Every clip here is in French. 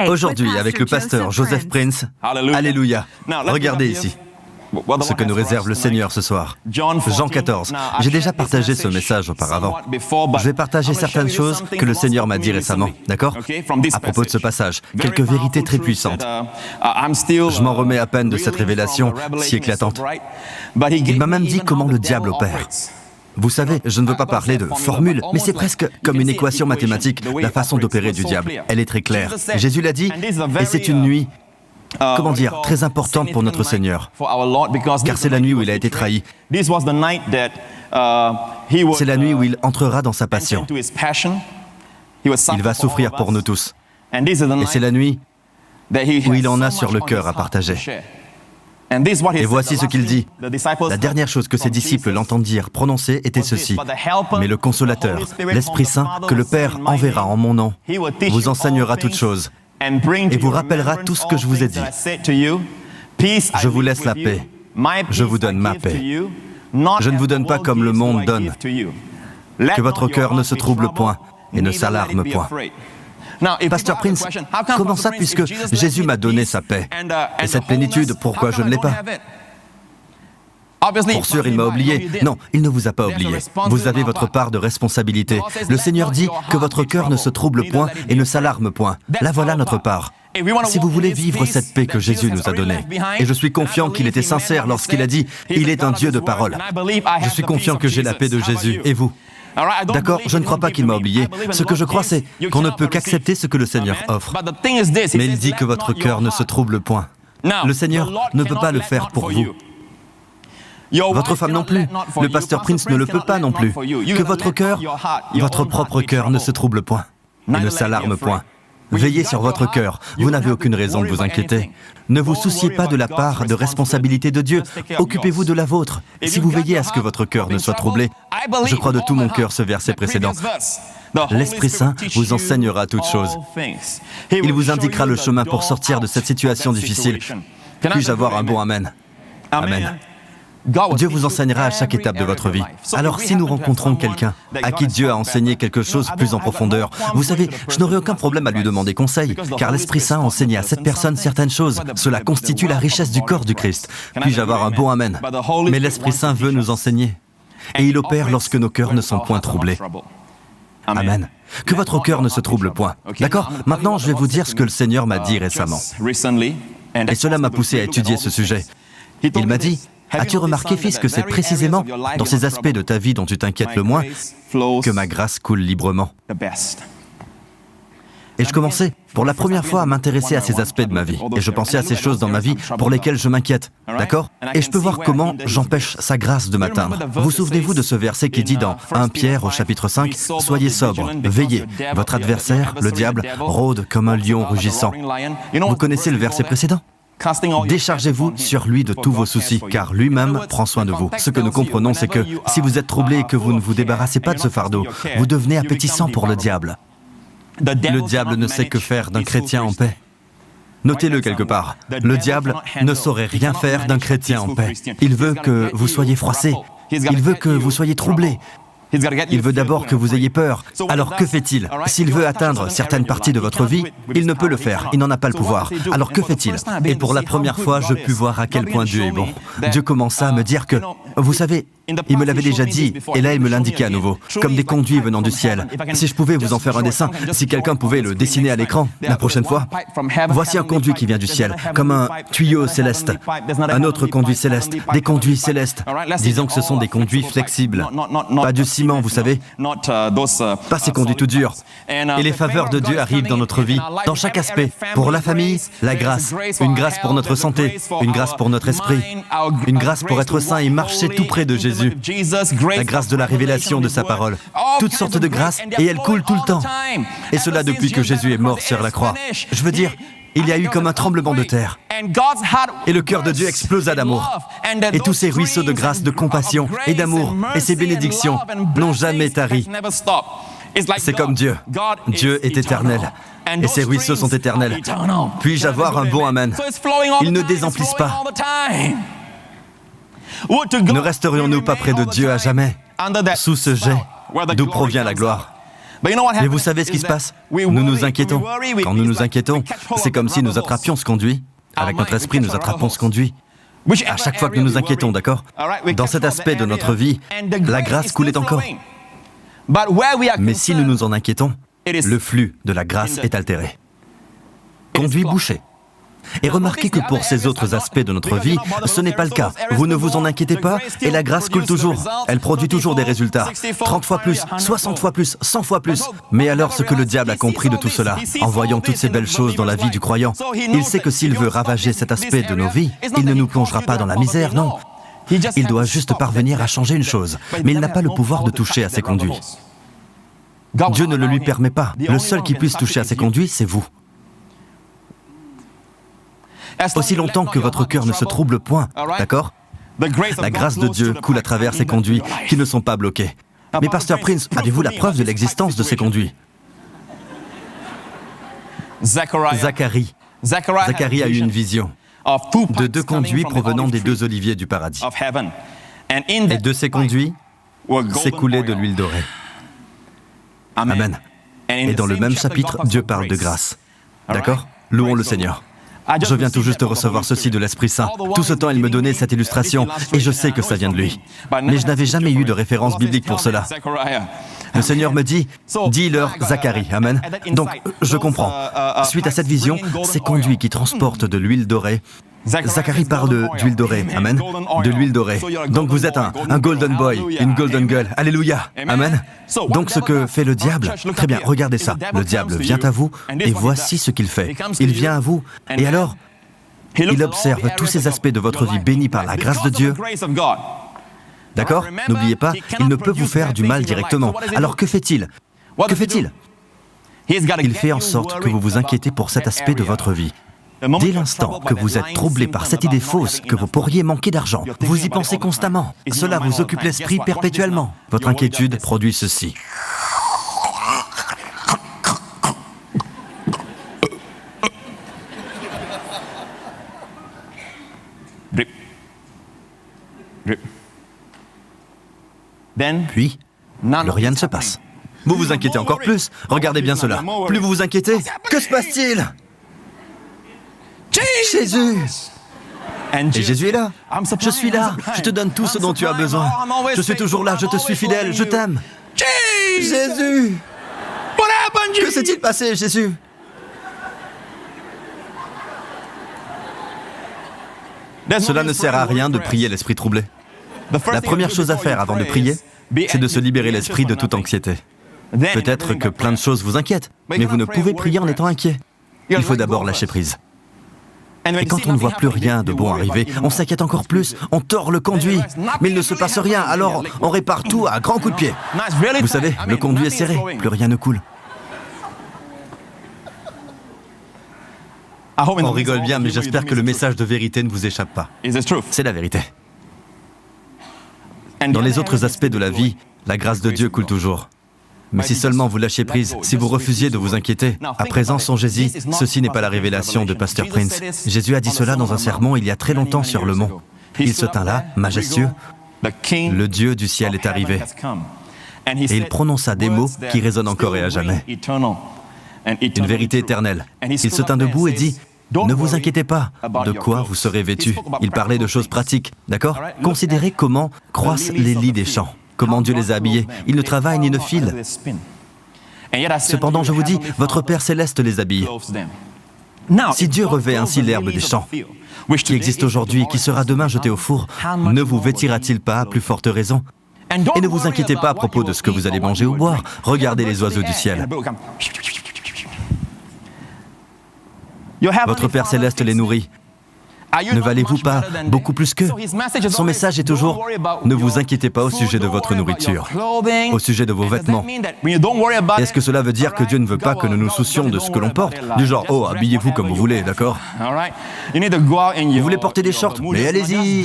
Aujourd'hui, avec le pasteur Joseph Prince, Alléluia. Regardez ici ce que nous réserve le Seigneur ce soir. Jean 14. J'ai déjà partagé ce message auparavant. Je vais partager certaines choses que le Seigneur m'a dit récemment, d'accord? À propos de ce passage, quelques vérités très puissantes. Je m'en remets à peine de cette révélation si éclatante. Il m'a même dit comment le diable opère. Vous savez, je ne veux pas parler de formule, mais c'est presque comme une équation mathématique, la façon d'opérer du diable. Elle est très claire. Jésus l'a dit, et c'est une nuit, comment dire, très importante pour notre Seigneur, car c'est la nuit où il a été trahi. C'est la nuit où il entrera dans sa passion. Il va souffrir pour nous tous. Et c'est la nuit où il en a sur le cœur à partager. Et voici ce qu'il dit. La dernière chose que ses disciples l'entendent dire, prononcer, était ceci. Mais le Consolateur, l'Esprit Saint, que le Père enverra en mon nom, vous enseignera toutes choses et vous rappellera tout ce que je vous ai dit. Je vous laisse la paix. Je vous donne ma paix. Je ne vous donne pas comme le monde donne. Que votre cœur ne se trouble point et ne s'alarme point. Pasteur Prince, comment ça, puisque Jésus m'a donné sa paix? Et cette plénitude, pourquoi je ne l'ai pas? Pour sûr, il m'a oublié. Non, il ne vous a pas oublié. Vous avez votre part de responsabilité. Le Seigneur dit que votre cœur ne se trouble point et ne s'alarme point. Là voilà notre part. Si vous voulez vivre cette paix que Jésus nous a donnée, et je suis confiant qu'il était sincère lorsqu'il a dit « Il est un Dieu de parole », je suis confiant que j'ai la paix de Jésus. Et vous? D'accord, je ne crois pas qu'il m'a oublié. Ce que je crois, c'est qu'on ne peut qu'accepter ce que le Seigneur offre. Mais il dit que votre cœur ne se trouble point. Le Seigneur ne peut pas le faire pour vous. Votre femme non plus. Le pasteur Prince ne le peut pas non plus. Que votre cœur, votre propre cœur, ne se trouble point et ne s'alarme point. Veillez sur votre cœur. Vous n'avez aucune raison de vous inquiéter. Ne vous souciez pas de la part de responsabilité de Dieu. Occupez-vous de la vôtre. Si vous veillez à ce que votre cœur ne soit troublé, je crois de tout mon cœur ce verset précédent. L'Esprit Saint vous enseignera toutes choses. Il vous indiquera le chemin pour sortir de cette situation difficile. Puis-je avoir un bon Amen? Amen. Dieu vous enseignera à chaque étape de votre vie. Alors si nous rencontrons quelqu'un à qui Dieu a enseigné quelque chose plus en profondeur, vous savez, je n'aurai aucun problème à lui demander conseil, car l'Esprit Saint a enseigné à cette personne certaines choses. Cela constitue la richesse du corps du Christ. Puis-je avoir un bon Amen? Mais l'Esprit Saint veut nous enseigner, et il opère lorsque nos cœurs ne sont point troublés. Amen. Que votre cœur ne se trouble point. D'accord? Maintenant, je vais vous dire ce que le Seigneur m'a dit récemment. Et cela m'a poussé à étudier ce sujet. Il m'a dit: as-tu remarqué, fils, que c'est précisément dans ces aspects de ta vie dont tu t'inquiètes le moins que ma grâce coule librement? Et je commençais, pour la première fois, à m'intéresser à ces aspects de ma vie. Et je pensais à ces choses dans ma vie pour lesquelles je m'inquiète. D'accord? Et je peux voir comment j'empêche sa grâce de m'atteindre. Vous souvenez-vous de ce verset qui dit dans 1 Pierre au chapitre 5, « Soyez sobres, veillez. Votre adversaire, le diable, rôde comme un lion rugissant. » Vous connaissez le verset précédent? Déchargez-vous sur lui de tous vos soucis, car lui-même prend soin de vous. Ce que nous comprenons, c'est que si vous êtes troublé et que vous ne vous débarrassez pas de ce fardeau, vous devenez appétissant pour le diable. Le diable ne sait que faire d'un chrétien en paix. Notez-le quelque part. Le diable ne saurait rien faire d'un chrétien en paix. Il veut que vous soyez froissé. Il veut que vous soyez troublé. Il veut d'abord que vous ayez peur. Alors que fait-il? S'il veut atteindre certaines parties de votre vie, il ne peut le faire, il n'en a pas le pouvoir. Alors que fait-il? Et pour la première fois, je pus voir à quel point Dieu est bon. Dieu commença à me dire que, vous savez, il me l'avait déjà dit, et là il me l'indiquait à nouveau, comme des conduits venant du ciel. Si je pouvais vous en faire un dessin, si quelqu'un pouvait le dessiner à l'écran, la prochaine fois, voici un conduit qui vient du ciel, comme un tuyau céleste, un autre conduit céleste, des conduits célestes. Disons que ce sont des conduits flexibles, pas du ciment, vous savez, pas ces conduits tout durs. Et les faveurs de Dieu arrivent dans notre vie, dans chaque aspect. Pour la famille, la grâce, une grâce pour notre santé, une grâce pour notre esprit, une grâce pour être saint et marcher tout près de Jésus. La grâce de la révélation de sa parole. Toutes sortes de grâces, et elles coulent tout le temps. Et cela depuis que Jésus est mort sur la croix. Je veux dire, il y a eu comme un tremblement de terre. Et le cœur de Dieu explosa d'amour. Et tous ces ruisseaux de grâce, de compassion et d'amour, et ces bénédictions n'ont jamais tari. C'est comme Dieu. Dieu est éternel. Et ses ruisseaux sont éternels. Puis-je avoir un bon Amen? Ils ne désemplissent pas. Ne resterions-nous pas près de Dieu à jamais, sous ce jet d'où provient la gloire? Mais vous savez ce qui se passe? Nous nous inquiétons. Quand nous nous inquiétons, c'est comme si nous attrapions ce conduit. Avec notre esprit, nous attrapons ce conduit. À chaque fois que nous nous inquiétons, d'accord? Dans cet aspect de notre vie, la grâce coulait encore. Mais si nous nous en inquiétons, le flux de la grâce est altéré. Conduit bouché. Et remarquez que pour ces autres aspects de notre vie, ce n'est pas le cas. Vous ne vous en inquiétez pas et la grâce coule toujours. Elle produit toujours des résultats. 30 fois plus, 60 fois plus, 100 fois plus. Mais alors ce que le diable a compris de tout cela, en voyant toutes ces belles choses dans la vie du croyant, il sait que s'il veut ravager cet aspect de nos vies, il ne nous plongera pas dans la misère, non. Il doit juste parvenir à changer une chose, mais il n'a pas le pouvoir de toucher à ses conduits. Dieu ne le lui permet pas. Le seul qui puisse toucher à ses conduits, c'est vous. Aussi longtemps que votre cœur ne se trouble point, d'accord? La grâce de Dieu coule à travers ces conduits qui ne sont pas bloqués. Mais Pasteur Prince, avez-vous la preuve de l'existence de ces conduits? Zacharie a eu une vision de 2 conduits provenant des 2 oliviers du paradis. Et de ces conduits s'écoulait de l'huile dorée. Amen. Et dans le même chapitre, Dieu parle de grâce. D'accord? Louons le Seigneur. Je viens tout juste de recevoir ceci de l'Esprit Saint. Tout ce temps, il me donnait cette illustration, et je sais que ça vient de lui. Mais je n'avais jamais eu de référence biblique pour cela. Le Seigneur me dit, dis-leur Zacharie. Amen. Donc, je comprends. Suite à cette vision, ces conduits qui transportent de l'huile dorée, Zacharie parle d'huile dorée, amen, de l'huile dorée. Donc vous êtes un golden boy, une golden girl, alléluia, amen. Donc ce que fait le diable, très bien, regardez ça, le diable vient à vous et voici ce qu'il fait. Il vient à vous et alors, il observe tous ces aspects de votre vie bénis par la grâce de Dieu. D'accord? N'oubliez pas, il ne peut vous faire du mal directement. Alors que fait-il? Que fait-il? Il fait en sorte que vous vous inquiétez pour cet aspect de votre vie. Dès l'instant que vous êtes troublé par cette idée fausse que vous pourriez manquer d'argent, vous y pensez constamment. Cela vous occupe l'esprit perpétuellement. Votre inquiétude produit ceci. Puis, plus rien ne se passe. Vous vous inquiétez encore plus. Regardez bien cela. Plus vous vous inquiétez, que se passe-t-il? Jésus! Et Jésus est là. Je suis là. Je te donne tout ce dont tu as besoin. Je suis toujours là. Je te suis fidèle. Je t'aime. Jésus! Que s'est-il passé, Jésus? Cela ne sert à rien de prier l'esprit troublé. La première chose à faire avant de prier, c'est de se libérer l'esprit de toute anxiété. Peut-être que plein de choses vous inquiètent, mais vous ne pouvez prier en étant inquiet. Il faut d'abord lâcher prise. Et quand on ne voit plus rien de bon arriver, on s'inquiète encore plus, on tord le conduit, mais il ne se passe rien, alors on répare tout à grands coups de pied. Vous savez, le conduit est serré, plus rien ne coule. On rigole bien, mais j'espère que le message de vérité ne vous échappe pas. C'est la vérité. Dans les autres aspects de la vie, la grâce de Dieu coule toujours. Mais si seulement vous lâchez prise, si vous refusiez de vous inquiéter, à présent songez-y, ceci n'est pas la révélation de Pasteur Prince. Jésus a dit cela dans un sermon il y a très longtemps sur le mont. Il se tint là, majestueux, le Dieu du ciel est arrivé. Et il prononça des mots qui résonnent encore et à jamais. Une vérité éternelle. Il se tint debout et dit, ne vous inquiétez pas, de quoi vous serez vêtus. Il parlait de choses pratiques, d'accord? Considérez comment croissent les lys des champs. Comment Dieu les a habillés. Ils ne travaillent ni ne filent. Cependant, je vous dis, votre Père Céleste les habille. Si Dieu revêt ainsi l'herbe des champs, qui existe aujourd'hui et qui sera demain jetée au four, ne vous vêtira-t-il pas à plus forte raison? Et ne vous inquiétez pas à propos de ce que vous allez manger ou boire. Regardez les oiseaux du ciel. Votre Père Céleste les nourrit. Ne valez-vous pas beaucoup plus qu'eux? Son message est toujours « Ne vous inquiétez pas au sujet de votre nourriture, au sujet de vos vêtements. » Est-ce que cela veut dire que Dieu ne veut pas que nous nous soucions de ce que l'on porte? Du genre « Oh, habillez-vous comme vous voulez, d'accord? Vous voulez porter des shorts? Mais allez-y !»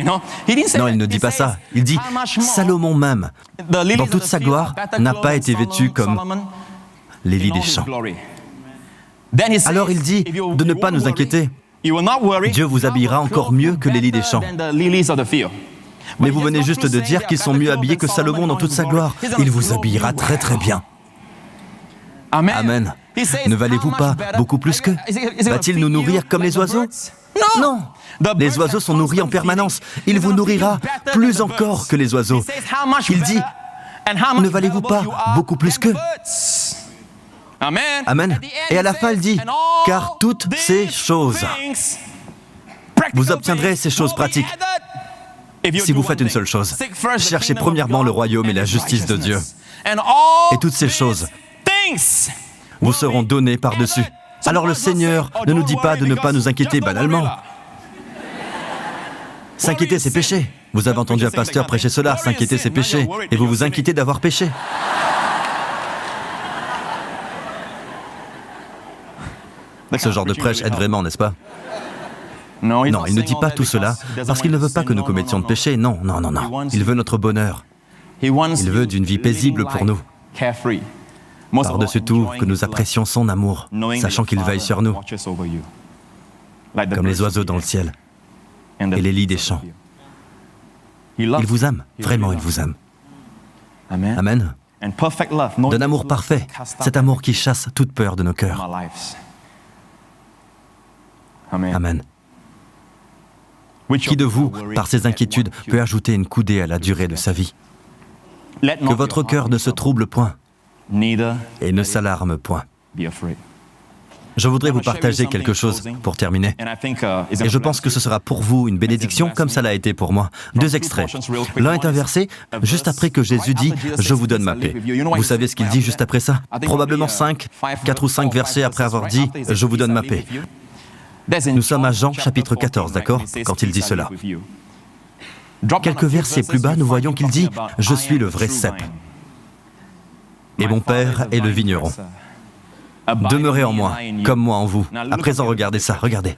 Non, il ne dit pas ça. Il dit « Salomon même, dans toute sa gloire, n'a pas été vêtu comme les lys des champs. » Alors il dit de ne pas nous inquiéter. Dieu vous habillera encore mieux que les lys des champs. Mais vous venez juste de dire qu'ils sont mieux habillés que Salomon dans toute sa gloire. Il vous habillera très très bien. Amen. Ne valez-vous pas beaucoup plus qu'eux? Va-t-il nous nourrir comme les oiseaux? Non. Les oiseaux sont nourris en permanence. Il vous nourrira plus encore que les oiseaux. Il dit, ne valez-vous pas beaucoup plus qu'eux? Amen. Et à la fin, il dit, car toutes ces choses, vous obtiendrez ces choses pratiques si vous faites une seule chose. Cherchez premièrement le royaume et la justice de Dieu. Et toutes ces choses vous seront données par-dessus. Alors le Seigneur ne nous dit pas de ne pas nous inquiéter banalement. S'inquiéter, c'est péché. Vous avez entendu un pasteur prêcher cela, s'inquiéter, c'est péché. Et vous vous inquiétez d'avoir péché. Ce genre de prêche aide vraiment, n'est-ce pas? Non, il ne dit pas tout cela parce qu'il ne veut pas que nous commettions de péché. Non. Il veut notre bonheur. Il veut d'une vie paisible pour nous. Par-dessus tout, que nous apprécions son amour, sachant qu'il veille sur nous, comme les oiseaux dans le ciel et les lys des champs. Il vous aime, vraiment il vous aime. Amen. D'un amour parfait, cet amour qui chasse toute peur de nos cœurs. Amen. Qui de vous, par ses inquiétudes, peut ajouter une coudée à la durée de sa vie? Que votre cœur ne se trouble point et ne s'alarme point. Je voudrais vous partager quelque chose pour terminer. Et je pense que ce sera pour vous une bénédiction comme ça l'a été pour moi. 2 extraits. L'un est un verset juste après que Jésus dit « Je vous donne ma paix ». Vous savez ce qu'il dit juste après ça? Probablement 4 ou 5 versets après avoir dit « Je vous donne ma paix ». Nous sommes à Jean chapitre 14, d'accord, quand il dit cela. Quelques versets plus bas, nous voyons qu'il dit « Je suis le vrai cep, et mon Père est le vigneron. Demeurez en moi, comme moi en vous. » À présent, regardez ça, regardez.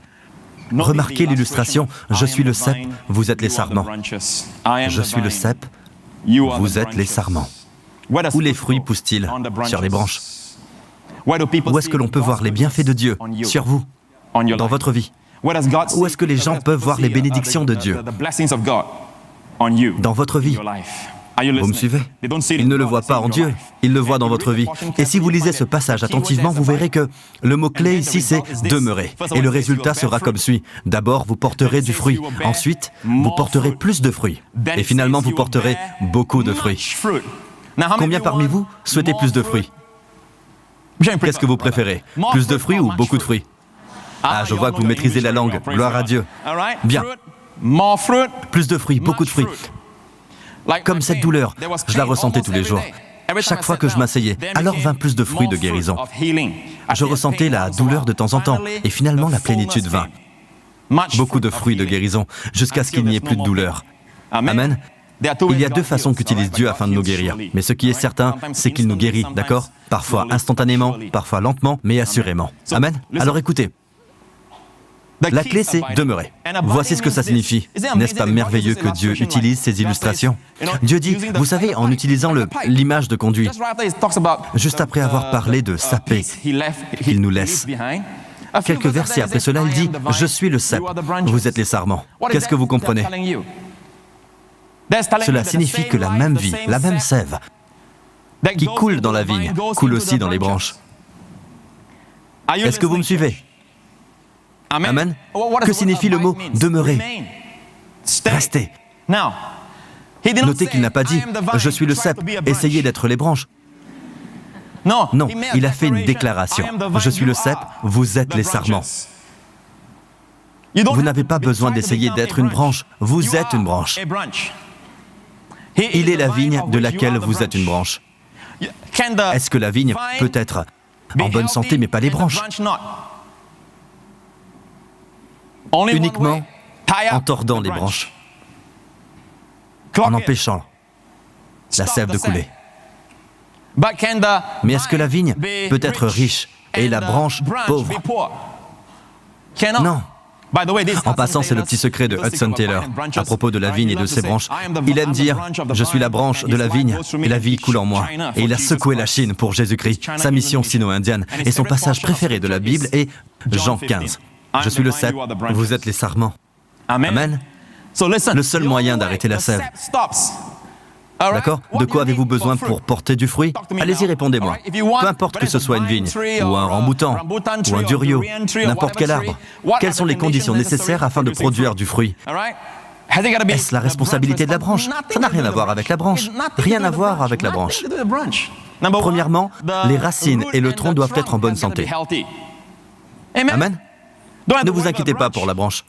Remarquez l'illustration « Je suis le cep, vous êtes les sarments. Je suis le cep, vous êtes les sarments. » Où les fruits poussent-ils? Sur les branches. Où est-ce que l'on peut voir les bienfaits de Dieu sur vous, dans votre vie? Où est-ce que les gens peuvent voir les bénédictions de Dieu dans votre vie? Vous me suivez? Ils ne le voient pas en Dieu, ils le voient dans votre vie. Et si vous lisez ce passage attentivement, vous verrez que le mot-clé ici, c'est « demeurer ». Et le résultat sera comme suit. D'abord, vous porterez du fruit. Ensuite, vous porterez plus de fruits. Et finalement, vous porterez beaucoup de fruits. Combien parmi vous souhaitez plus de fruits? Qu'est-ce que vous préférez? Plus de fruits ou beaucoup de fruits? Ah, je vois que vous maîtrisez la langue. Gloire à Dieu. Bien. Plus de fruits, beaucoup de fruits. Comme cette douleur, je la ressentais tous les jours. Chaque fois que je m'asseyais, alors vint plus de fruits de guérison. Je ressentais la douleur de temps en temps, et finalement la plénitude vint. Beaucoup de fruits de guérison, jusqu'à ce qu'il n'y ait plus de douleur. Amen. Il y a 2 façons qu'utilise Dieu afin de nous guérir. Mais ce qui est certain, c'est qu'il nous guérit, d'accord? Parfois instantanément, parfois lentement, mais assurément. Amen. Alors écoutez. La clé, c'est demeurer. Voici ce que ça signifie. N'est-ce pas merveilleux que Dieu utilise ces illustrations? Dieu dit, vous savez, en utilisant l'image de conduit, juste après avoir parlé de saper qu'il nous laisse, quelques versets après cela, il dit, je suis le cep, vous êtes les sarments. Qu'est-ce que vous comprenez? Cela signifie que la même vie, la même sève, qui coule dans la vigne, coule aussi dans les branches. Est-ce que vous me suivez? Amen. Que signifie le mot « demeurer » ? Rester. Notez qu'il n'a pas dit « je suis le cep, essayez d'être les branches ». Non, il a fait une déclaration. « Je suis le cep, vous êtes les sarments ». Vous n'avez pas besoin d'essayer d'être une branche, vous êtes une branche. Il est la vigne de laquelle vous êtes une branche. Est-ce que la vigne peut être en bonne santé mais pas les branches? Uniquement en tordant les branches, en empêchant la sève de couler. Mais est-ce que la vigne peut être riche et la branche pauvre? Non. En passant, c'est le petit secret de Hudson Taylor à propos de la vigne et de ses branches. Il aime dire « Je suis la branche de la vigne et la vie coule en moi ». Et il a secoué la Chine pour Jésus-Christ. Sa mission sino-indienne et son passage préféré de la Bible est Jean 15. « Je suis le cep, vous êtes les sarments ». Amen. Le seul moyen d'arrêter la sève, D'accord? De quoi avez-vous besoin pour porter du fruit? Allez-y, répondez-moi. Peu importe que ce soit une vigne, ou un ramboutan, ou un durieux, n'importe quel arbre. Quelles sont les conditions nécessaires afin de produire du fruit? Est-ce la responsabilité de la branche? Ça n'a rien à voir avec la branche. Rien à voir avec la branche. Premièrement, les racines et le tronc doivent être en bonne santé. Amen? Ne vous inquiétez pas pour la branche.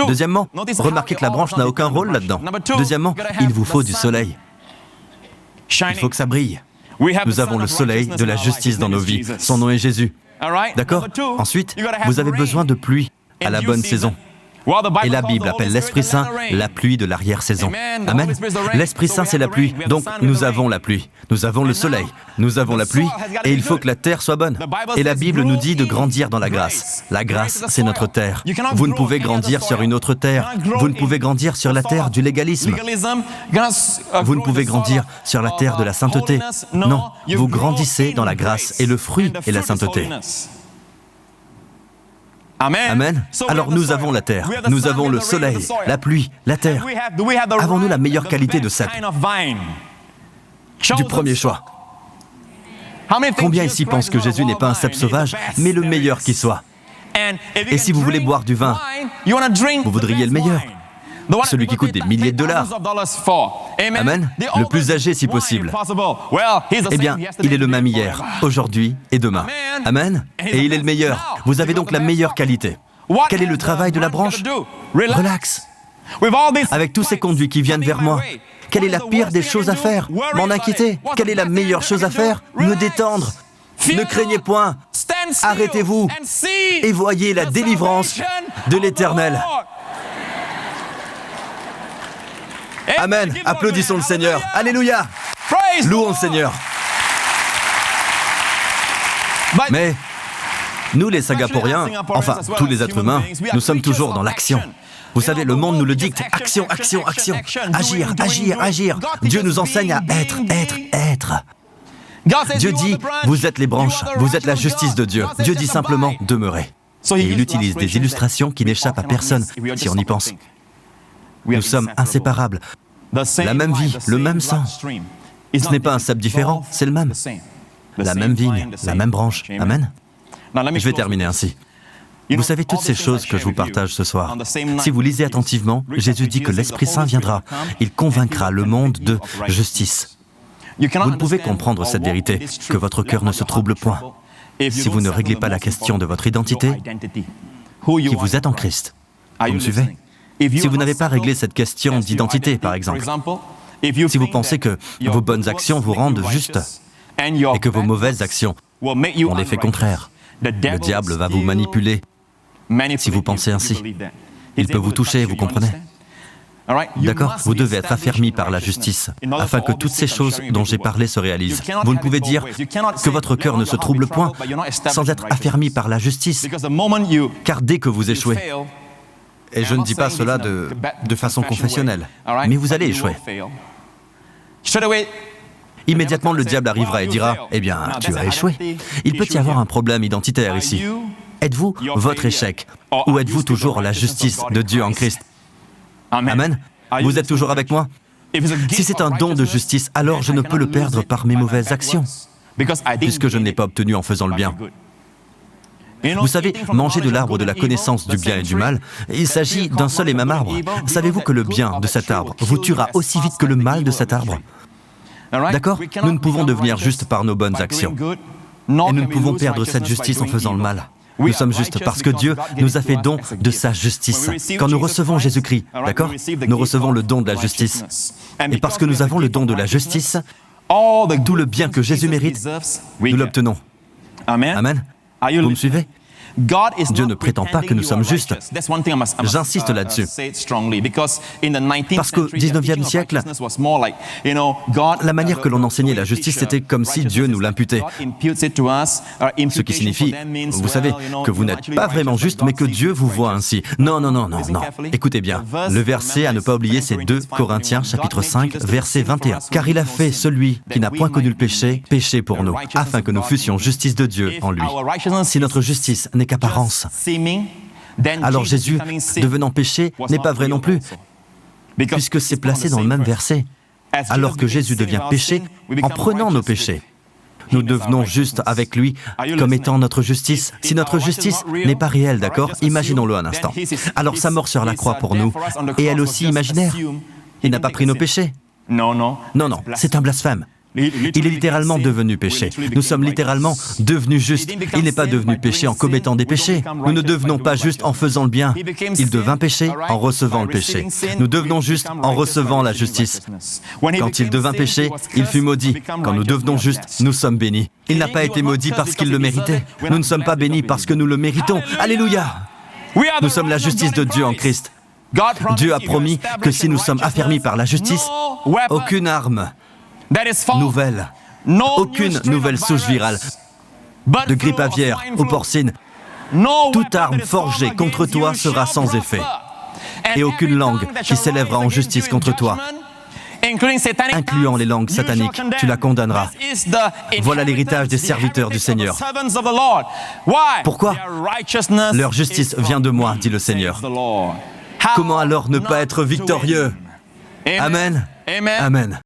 Deuxièmement, remarquez que la branche n'a aucun rôle là-dedans. Deuxièmement, il vous faut du soleil. Il faut que ça brille. Nous avons le soleil de la justice dans nos vies. Son nom est Jésus. D'accord? Ensuite, vous avez besoin de pluie à la bonne saison. Et la Bible appelle l'Esprit Saint la pluie de l'arrière-saison. Amen. L'Esprit Saint, c'est la pluie. Donc, nous avons la pluie. Nous avons le soleil. Nous avons la pluie. Et il faut que la terre soit bonne. Et la Bible nous dit de grandir dans la grâce. La grâce, c'est notre terre. Vous ne pouvez grandir sur une autre terre. Vous ne pouvez grandir sur la terre du légalisme. Vous ne pouvez grandir sur la terre de la sainteté. Non, vous grandissez dans la grâce et le fruit est la sainteté. Amen. Alors nous avons la terre, nous avons le soleil, la pluie, la terre. Avons-nous la meilleure qualité de cèpe? Du premier choix. Combien ici pensent que Jésus n'est pas un cèpe sauvage, mais le meilleur qui soit? Et si vous voulez boire du vin, vous voudriez le meilleur. Celui qui coûte des milliers de dollars. Amen. Le plus âgé si possible. Eh bien, il est le même hier, aujourd'hui et demain. Amen. Et il est le meilleur. Vous avez donc la meilleure qualité. Quel est le travail de la branche? Relax. Avec tous ces conduits qui viennent vers moi, quelle est la pire des choses à faire? M'en inquiéter. Quelle est la meilleure chose à faire? Me détendre. Ne craignez point. Arrêtez-vous et voyez la délivrance de l'Éternel. Amen. Applaudissons le Seigneur. Alléluia. Louons le Seigneur. Mais nous, les Singapouriens, enfin, tous les êtres humains, nous sommes toujours dans l'action. Vous savez, le monde nous le dicte. Action, action, action. Agir, agir, agir. Dieu nous enseigne à être, être, être. Dieu dit, vous êtes les branches, vous êtes la justice de Dieu. Dieu dit simplement, demeurez. Et il utilise des illustrations qui n'échappent à personne, si on y pense. Nous sommes inséparables. La même vie, le même sang. Ce n'est pas un cèpe différent, c'est le même. La même vigne, la même branche. Amen. Je vais terminer ainsi. Vous savez, toutes ces choses que je vous partage ce soir, si vous lisez attentivement, Jésus dit que l'Esprit Saint viendra. Il convaincra le monde de justice. Vous ne pouvez comprendre cette vérité, que votre cœur ne se trouble point, si vous ne réglez pas la question de votre identité, qui vous êtes en Christ. Vous me suivez? Si vous n'avez pas réglé cette question d'identité, par exemple, si vous pensez que vos bonnes actions vous rendent juste et que vos mauvaises actions ont l'effet contraire, le diable va vous manipuler si vous pensez ainsi. Il peut vous toucher, vous comprenez? D'accord? Vous devez être affermi par la justice, afin que toutes ces choses dont j'ai parlé se réalisent. Vous ne pouvez dire que votre cœur ne se trouble point sans être affermi par la justice, car dès que vous échouez, et je ne dis pas cela de façon confessionnelle, mais vous allez échouer. Immédiatement, le diable arrivera et dira, « Eh bien, tu as échoué. Il peut y avoir un problème identitaire ici. Êtes-vous votre échec ou êtes-vous toujours la justice de Dieu en Christ? » Amen. Vous êtes toujours avec moi? Si c'est un don de justice, alors je ne peux le perdre par mes mauvaises actions, puisque je ne l'ai pas obtenu en faisant le bien. Vous savez, manger de l'arbre de la connaissance du bien et du mal, il s'agit d'un seul et même arbre. Savez-vous que le bien de cet arbre vous tuera aussi vite que le mal de cet arbre? D'accord? Nous ne pouvons devenir justes par nos bonnes actions. Et nous ne pouvons perdre cette justice en faisant le mal. Nous sommes justes parce que Dieu nous a fait don de sa justice. Quand nous recevons Jésus-Christ, d'accord? Nous recevons le don de la justice. Et parce que nous avons le don de la justice, tout le bien que Jésus mérite, nous l'obtenons. Amen. Vous me suivez? Dieu ne prétend pas que nous sommes justes. J'insiste là-dessus. Parce qu'au 19e siècle, la manière que l'on enseignait la justice, c'était comme si Dieu nous l'imputait. Ce qui signifie, vous savez, que vous n'êtes pas vraiment juste, mais que Dieu vous voit ainsi. Non, non, non, non, non. Écoutez bien, le verset à ne pas oublier, c'est 2 Corinthiens, chapitre 5, verset 21. « Car il a fait celui qui n'a point connu le péché, péché pour nous, afin que nous fussions justice de Dieu en lui. » Si notre justice n'est qu'apparence, alors Jésus, devenant péché, n'est pas vrai non plus, puisque c'est placé dans le même verset. Alors que Jésus devient péché, en prenant nos péchés, nous devenons justes avec lui comme étant notre justice. Si notre justice n'est pas réelle, d'accord, imaginons-le un instant. Alors sa mort sur la croix pour nous est elle aussi imaginaire. Il n'a pas pris nos péchés. Non, c'est un blasphème. Il est littéralement devenu péché. Nous sommes littéralement devenus justes. Il n'est pas devenu péché en commettant des péchés. Nous ne devenons pas justes en faisant le bien. Il devint péché en recevant le péché. Nous devenons justes en recevant la justice. Quand il devint péché, il fut maudit. Quand nous devenons justes, nous sommes bénis. Il n'a pas été maudit parce qu'il le méritait. Nous ne sommes pas bénis parce que nous le méritons. Alléluia! Nous sommes la justice de Dieu en Christ. Dieu a promis que si nous sommes affermis par la justice, aucune arme nouvelle, aucune nouvelle souche virale, de grippe aviaire ou porcine, toute arme forgée contre toi sera sans effet. Et aucune langue qui s'élèvera en justice contre toi, incluant les langues sataniques, tu la condamneras. Voilà l'héritage des serviteurs du Seigneur. Pourquoi? Leur justice vient de moi, dit le Seigneur. Comment alors ne pas être victorieux? Amen. Amen.